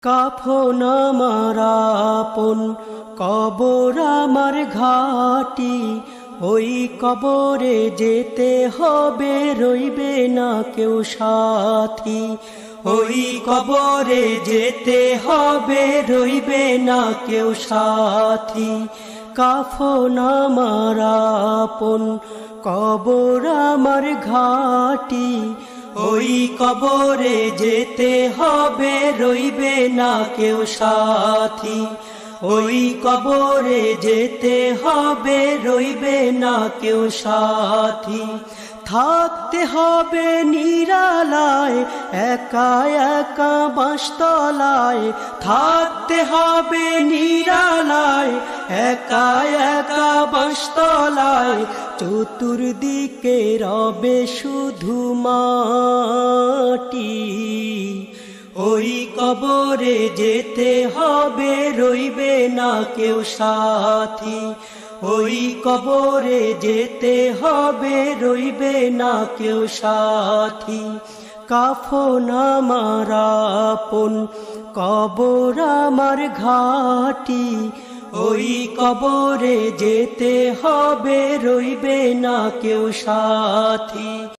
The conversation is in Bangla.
কাফন আমার আপন, কবর আমার ঘাটি। ওই কবরে যেতে হবে, রইবে না কেউ সাথী। ওই কবরে যেতে হবে, রইবে না কেউ সাথী। কাফন আমার আপন, কবর আমার ঘাটি। ওই কবরে যেতে হবে, রইবে না কেউ সাথী। ওই কবরে যেতে হবে, রইবে না কেউ সাথী। থাকতে হবে নিরালায়, একা একা বাঁশতলায়। থাকতে হবে নিরালায়, একা একা বাঁশতলায়। চতুর্দিকে রবে শুধু মাটি। ওই কবরে যেতে হবে, রইবে না কেউ সাথী। ওই কবরে যেতে হবে, রইবে না কেউ সাথী। কাফন আমার আপন, কবর আমার ঘাটি। ওই কবরে যেতে হবে, রইবে না কেউ সাথী।